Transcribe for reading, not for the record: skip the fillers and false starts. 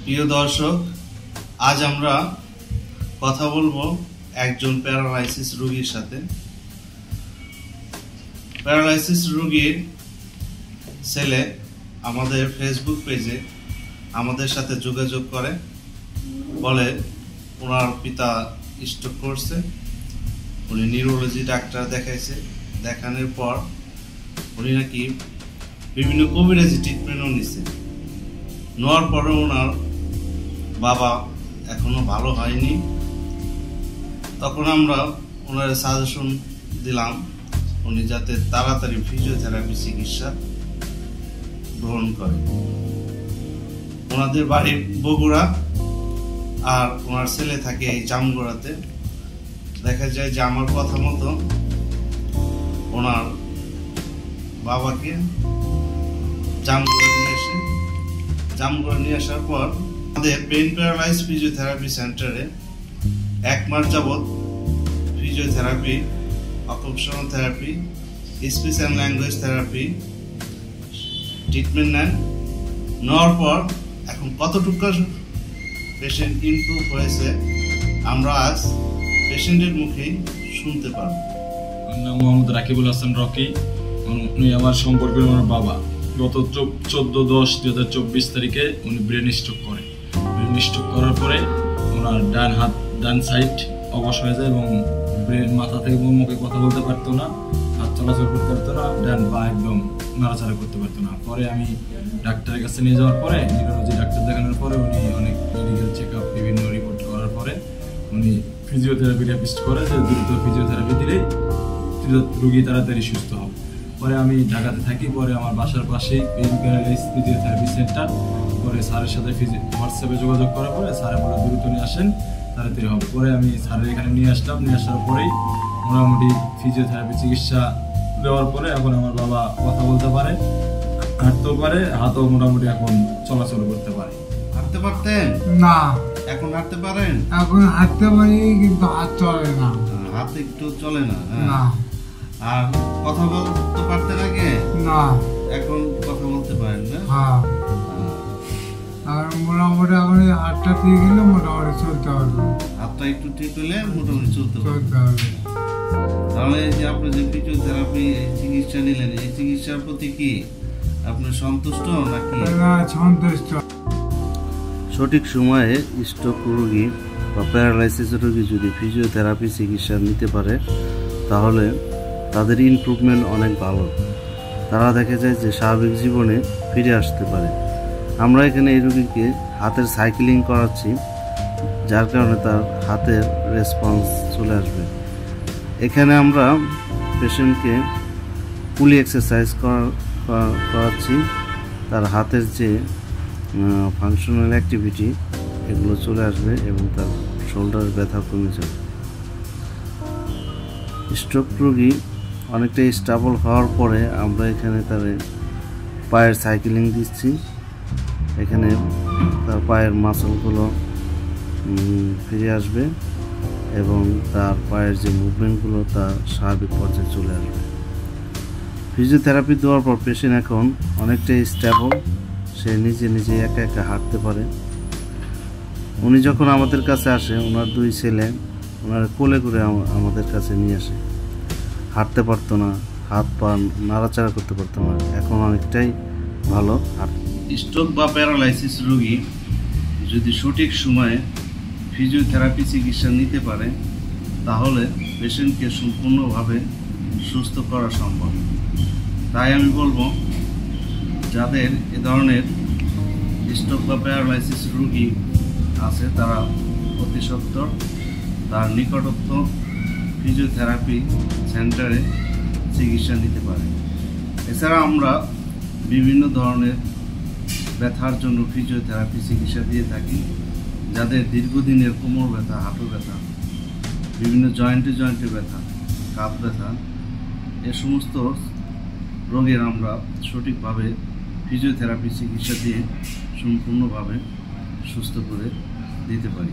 প্রিয় দর্শক, আজ আমরা কথা বলবো একজন প্যারালাইসিস রোগীর সাথে। প্যারালাইসিস রোগীর ছেলে আমাদের ফেসবুক পেজে আমাদের সাথে যোগাযোগ করে, বলে ওনার পিতা স্ট্রোক করছে। উনি নিউরোলজি ডাক্তার দেখাইছে, দেখানোর পর উনি নাকি বিভিন্ন কবিরাজি ট্রিটমেন্টও নিছে। নেওয়ার পরে ওনার বাবা এখনো ভালো হয়নি। তখন আমরা ওনার সাজেশন দিলাম উনি যাতে তাড়াতাড়ি ফিজিওথেরাপি চিকিৎসা গ্রহণ করে। ওনাদের বাড়ি বগুড়া আর ওনার ছেলে থাকে এই জামগড়াতে। দেখা যায় যে আমার কথা মতো ওনার বাবাকে জামগড়া নিয়ে আসার পর আমাদের ব্রেন প্যারালাইজ ফিজিওথেরাপি সেন্টারে 1 মাস যাবৎ physiotherapy, occupational therapy, speech and language therapy treatment নেওয়ার পর এখন কতটুকু পেশেন্ট ইমপ্রুভ হয়েছে আমরা আজ পেশেন্টের মুখেই শুনতে পারব। নাম মোহাম্মদ রাকিবুল হাসান রকি। উনি আমার সম্পর্কের আমার বাবা। গত 14/10/2024 তারিখে উনি ব্রেন স্ট্রোক করে। ব্রেন স্ট্রোক করার পরে ওনার ডান সাইড অবশ হয়ে যায় এবং ব্রেন মাথা থেকে মুখে কথা বলতে পারতো না, হাত চলাচল করতে পারতো না, ডান পা একদম নাড়াচাড়া করতে পারতো না। পরে আমি ডাক্তারের কাছে নিয়ে যাওয়ার পরে, নিউরোলজি ডাক্তার দেখানোর পরে উনি অনেক মেডিকেল চেক আপ, বিভিন্ন রিপোর্ট করার পরে উনি ফিজিওথেরাপি রেপিস্ট করে যে দ্রুত ফিজিওথেরাপি দিলেই রোগী তাড়াতাড়ি সুস্থ হবে। পরে আমি ঢাকাতে থাকি। পরে আমার বাসার পাশেই ব্রেন প্যারালাইজ ফিজিওথেরাপি সেন্টার। পরে স্যারের সাথে হোয়াটসঅ্যাপে যোগাযোগ করার পরে স্যারে বলে দ্রুত নিয়ে আসেন, তাড়াতাড়ি হবে। পরে আমি স্যারের এখানে নিয়ে আসলাম। নিয়ে আসার পরেই মোটামুটি ফিজিওথেরাপি চিকিৎসা দেওয়ার পরে এখন আমার বাবা কথা বলতে পারে, হাঁটতেও পারে, হাতও মোটামুটি এখন চলাচল করতে পারে। হাঁটতে পারতেন না, এখন হাঁটতে পারেন? এখন হাঁটতে পারি কিন্তু হাত চলে না। হাত একটু চলে না। না। আর কথা বলতে পারতেন আগে? না। এখন কথা বলতে পারেন না? হ্যাঁ। আর মোটামুটি এখন হাতটা ঠিক গেলে মোটামুটি চলতে পারবে। হাতটা একটু ঠিক হলে মোটামুটি চলতে পারবে। তাহলে এই যে আপনি যে ফিজিওথেরাপি চিকিৎসা নিলেন, এই চিকিৎসার প্রতি কি আপনি সন্তুষ্ট নাকি? না, সন্তুষ্ট। সঠিক সময়ে স্ট্রোক রোগী বা প্যারালাইসিস রোগী যদি ফিজিওথেরাপি চিকিৎসা নিতে পারে তাহলে তাদের ইমপ্রুভমেন্ট অনেক ভালো। তারা দেখা যায় যে স্বাভাবিক জীবনে ফিরে আসতে পারে। আমরা এখানে এই রোগীকে হাতের সাইক্লিং করাচ্ছি, যার কারণে তার হাতের রেসপন্স চলে আসবে। এখানে আমরা পেশেন্টকে পুলি এক্সারসাইজ করাচ্ছি, তার হাতের যে ফাংশনাল অ্যাক্টিভিটি এগুলো চলে আসবে এবং তার শোল্ডার ব্যথা কমে যাবে। স্ট্রোক রোগী অনেকটা স্টেবল হওয়ার পরে আমরা এখানে তার পায়ের সাইক্লিং দিচ্ছি। এখানে তার পায়ের মাসলগুলো ফিরে আসবে এবং তার পায়ের যে মুভমেন্টগুলো তার স্বাভাবিক পর্যায়ে চলে আসবে। ফিজিওথেরাপি দেওয়ার পর পেশেন্ট এখন অনেকটাই স্টেবল, সে নিজে নিজে একা একা হাঁটতে পারে। উনি যখন আমাদের কাছে আসে, ওনার 2 ছেলে ওনার কোলে করে আমাদের কাছে নিয়ে আসে। হাঁটতে পারতো না, হাত পা নাড়াচাড়া করতে পারতো না, এখন অনেকটাই ভালো। স্ট্রোক বা প্যারালাইসিস রোগী যদি সঠিক সময়ে ফিজিওথেরাপি চিকিৎসা নিতে পারে তাহলে পেশেন্টকে সম্পূর্ণভাবে সুস্থ করা সম্ভব। তাই আমি বলবো, যাদের এ ধরনের স্ট্রোক বা প্যারালাইসিস রোগী আছে তারা অতি সত্বর তার নিকটস্থ ফিজিওথেরাপি সেন্টারে চিকিৎসা নিতে পারে। এছাড়া আমরা বিভিন্ন ধরনের ব্যথার জন্য ফিজিওথেরাপি চিকিৎসা দিয়ে থাকি। যাদের দীর্ঘদিনের কোমর ব্যথা, হাঁটু ব্যথা, বিভিন্ন জয়েন্টে ব্যথা, কাঁধ ব্যথা, এ সমস্ত রোগের আমরা সঠিকভাবে ফিজিওথেরাপি চিকিৎসা দিয়ে সম্পূর্ণভাবে সুস্থ করে দিতে পারি।